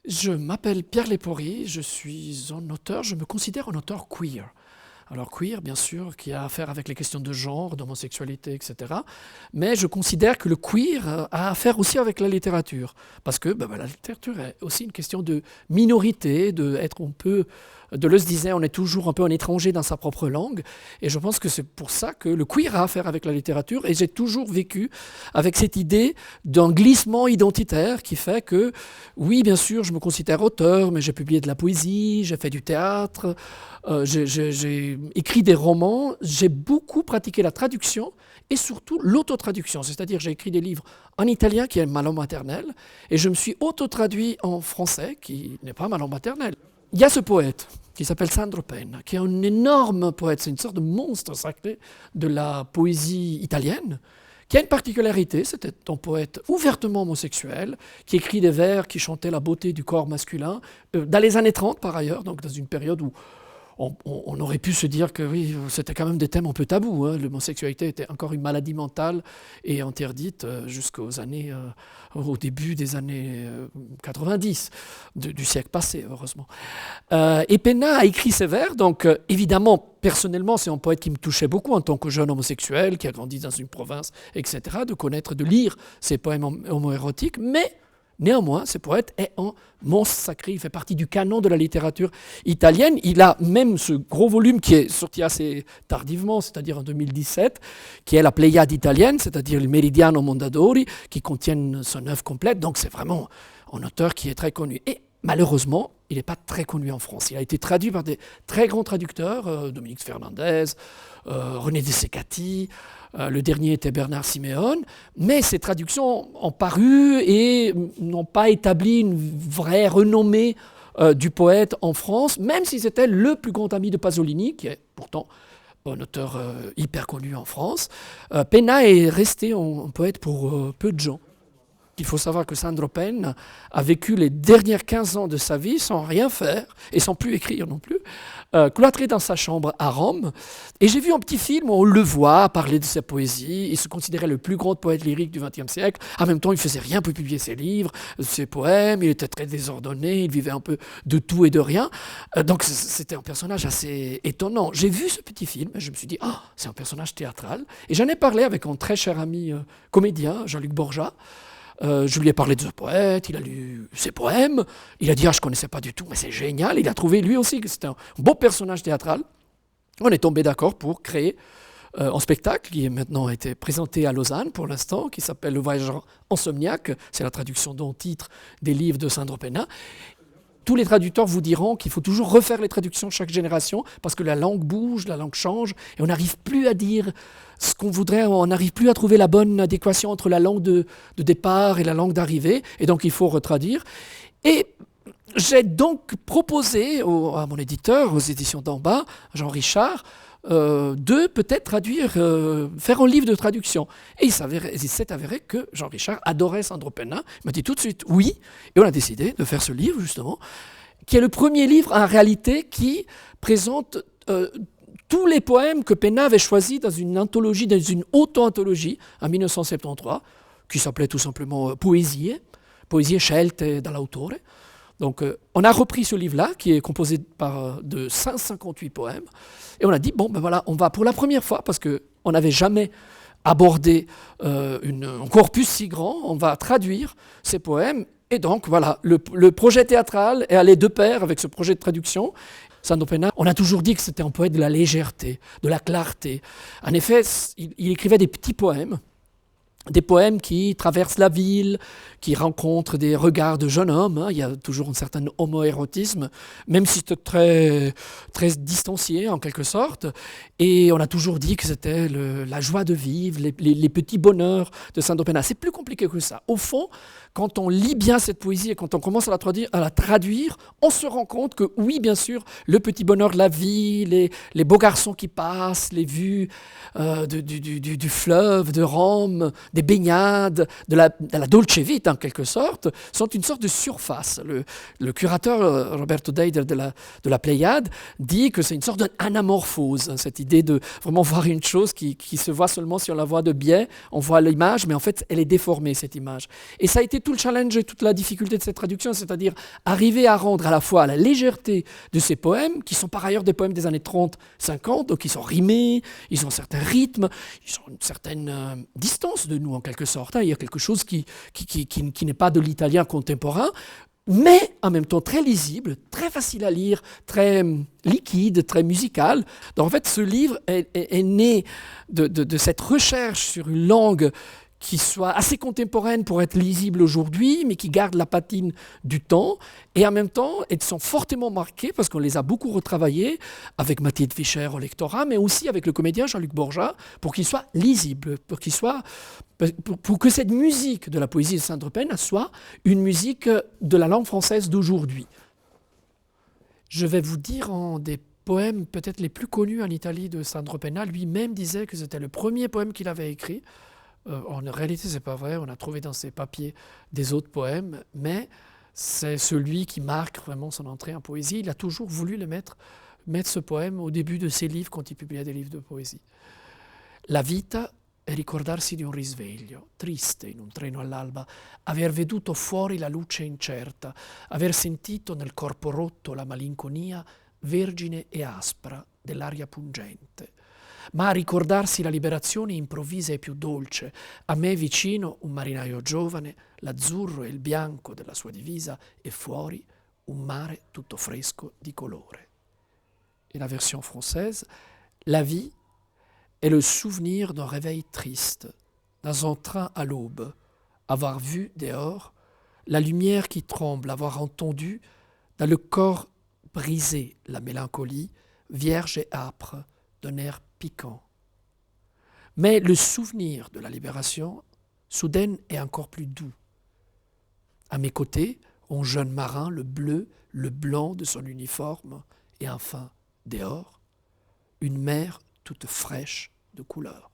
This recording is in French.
Je m'appelle Pierre Lépory, je suis un auteur, je me considère un auteur queer. Alors queer, bien sûr, qui a affaire avec les questions de genre, d'homosexualité, etc. Mais je considère que le queer a affaire aussi avec la littérature. Parce que la littérature est aussi une question de minorité, Deleuze disait on est toujours un peu un étranger dans sa propre langue. Et je pense que c'est pour ça que le queer a affaire avec la littérature. Et j'ai toujours vécu avec cette idée d'un glissement identitaire qui fait que, oui, bien sûr, je me considère auteur, mais j'ai publié de la poésie, j'ai fait du théâtre, j'ai écrit des romans, j'ai beaucoup pratiqué la traduction et surtout l'autotraduction. C'est-à-dire j'ai écrit des livres en italien, qui est ma langue maternelle, et je me suis autotraduit en français, qui n'est pas ma langue maternelle. Il y a ce poète qui s'appelle Sandro Penna, qui est un énorme poète, c'est une sorte de monstre sacré de la poésie italienne, qui a une particularité, c'était un poète ouvertement homosexuel, qui écrit des vers qui chantaient la beauté du corps masculin, dans les années 30 par ailleurs, donc dans une période où on aurait pu se dire que oui, c'était quand même des thèmes un peu tabous. L'homosexualité était encore une maladie mentale et interdite au début des années 90 du siècle passé, heureusement. Et Penna a écrit ces vers, donc évidemment, personnellement, c'est un poète qui me touchait beaucoup en tant que jeune homosexuel, qui a grandi dans une province, etc., de lire ces poèmes homoérotiques, mais néanmoins, ce poète est un monstre sacré, il fait partie du canon de la littérature italienne. Il a même ce gros volume qui est sorti assez tardivement, c'est-à-dire en 2017, qui est la Pléiade italienne, c'est-à-dire le Meridiano Mondadori, qui contiennent son œuvre complète. Donc c'est vraiment un auteur qui est très connu. Et malheureusement, il n'est pas très connu en France. Il a été traduit par des très grands traducteurs, Dominique Fernandez, René de Secati, le dernier était Bernard Siméon, mais ces traductions ont paru et n'ont pas établi une vraie renommée du poète en France, même si c'était le plus grand ami de Pasolini, qui est pourtant un auteur hyper connu en France. Penna est resté un poète pour peu de gens. Il faut savoir que Sandro Penna a vécu les dernières 15 ans de sa vie sans rien faire et sans plus écrire non plus, cloîtré dans sa chambre à Rome. Et j'ai vu un petit film où on le voit parler de sa poésie. Il se considérait le plus grand poète lyrique du XXe siècle. En même temps, il ne faisait rien pour publier ses livres, ses poèmes. Il était très désordonné. Il vivait un peu de tout et de rien. Donc c'était un personnage assez étonnant. J'ai vu ce petit film et je me suis dit, c'est un personnage théâtral. Et j'en ai parlé avec un très cher ami comédien, Jean-Luc Borja. Je lui ai parlé de ce poète, il a lu ses poèmes, il a dit je ne connaissais pas du tout, mais c'est génial, il a trouvé lui aussi que c'était un beau personnage théâtral. On est tombé d'accord pour créer un spectacle qui est maintenant été présenté à Lausanne pour l'instant, qui s'appelle Le Voyageur insomniaque, c'est la traduction d'un titre des livres de Sandro Penna. Tous les traducteurs vous diront qu'il faut toujours refaire les traductions chaque génération parce que la langue bouge, la langue change et on n'arrive plus à dire ce qu'on voudrait, on n'arrive plus à trouver la bonne adéquation entre la langue de départ et la langue d'arrivée et donc il faut retraduire. Et j'ai donc proposé à mon éditeur, aux éditions d'en bas, Jean Richard, de peut-être traduire, faire un livre de traduction. Et il s'est avéré que Jean Richard adorait Sandro Penna. Il m'a dit tout de suite oui. Et on a décidé de faire ce livre, justement, qui est le premier livre, en réalité, qui présente tous les poèmes que Penna avait choisis dans une anthologie, dans une auto-anthologie, en 1973, qui s'appelait tout simplement Poesie scelte dall'autore. Donc, on a repris ce livre-là, qui est composé de 158 poèmes, et on a dit, on va pour la première fois, parce qu'on n'avait jamais abordé un corpus si grand, on va traduire ces poèmes, et donc, voilà, le projet théâtral est allé de pair avec ce projet de traduction. Sandro Penna, on a toujours dit que c'était un poète de la légèreté, de la clarté. En effet, il écrivait des petits poèmes, des poèmes qui traversent la ville, qui rencontrent des regards de jeunes hommes. Il y a toujours un certain homoérotisme, même si c'était très, très distancié en quelque sorte. Et on a toujours dit que c'était la joie de vivre, les petits bonheurs de Sandro Penna. C'est plus compliqué que ça. Au fond, quand on lit bien cette poésie et quand on commence à la traduire, on se rend compte que oui, bien sûr, le petit bonheur de la vie, les beaux garçons qui passent, les vues du fleuve, de Rome, des baignades, de la Dolce Vita en quelque sorte, sont une sorte de surface. Le curateur Roberto Deider de la Pléiade dit que c'est une sorte d'anamorphose, cette idée de vraiment voir une chose qui se voit seulement si on la voit de biais, on voit l'image, mais en fait elle est déformée cette image. Et ça a été tout le challenge et toute la difficulté de cette traduction, c'est-à-dire arriver à rendre à la fois la légèreté de ces poèmes, qui sont par ailleurs des poèmes des années 30-50, donc ils sont rimés, ils ont un certain rythme, ils ont une certaine distance de nous en quelque sorte. Il y a quelque chose qui n'est pas de l'italien contemporain, mais en même temps très lisible, très facile à lire, très liquide, très musical. Donc en fait, ce livre est né de cette recherche sur une langue qui soit assez contemporaine pour être lisible aujourd'hui, mais qui garde la patine du temps, et en même temps, elles sont fortement marquées, parce qu'on les a beaucoup retravaillées, avec Mathilde Fischer au lectorat, mais aussi avec le comédien Jean-Luc Borja, pour qu'il soit lisible, pour que cette musique de la poésie de Sandro Penna soit une musique de la langue française d'aujourd'hui. Je vais vous dire en des poèmes peut-être les plus connus en Italie de Sandro Penna, lui-même disait que c'était le premier poème qu'il avait écrit. En réalité, ce n'est pas vrai, on a trouvé dans ses papiers des autres poèmes, mais c'est celui qui marque vraiment son entrée en poésie. Il a toujours voulu mettre ce poème au début de ses livres quand il publiait des livres de poésie. La vita è ricordarsi di un risveglio, triste in un treno all'alba, aver veduto fuori la luce incerta, aver sentito nel corpo rotto la malinconia vergine e aspra dell'aria pungente. Ma a ricordarsi la liberazione improvvisa e più dolce, a me vicino un marinaio giovane, l'azzurro e il bianco della sua divisa e fuori un mare tutto fresco di colore. Et la version française, la vie est le souvenir d'un réveil triste, dans un train à l'aube, avoir vu dehors la lumière qui tremble, avoir entendu dans le corps brisé la mélancolie, vierge et âpre, d'un air piquant. Mais le souvenir de la libération, soudaine, est encore plus doux. À mes côtés, un jeune marin, le bleu, le blanc de son uniforme, et enfin, dehors, une mer toute fraîche de couleur.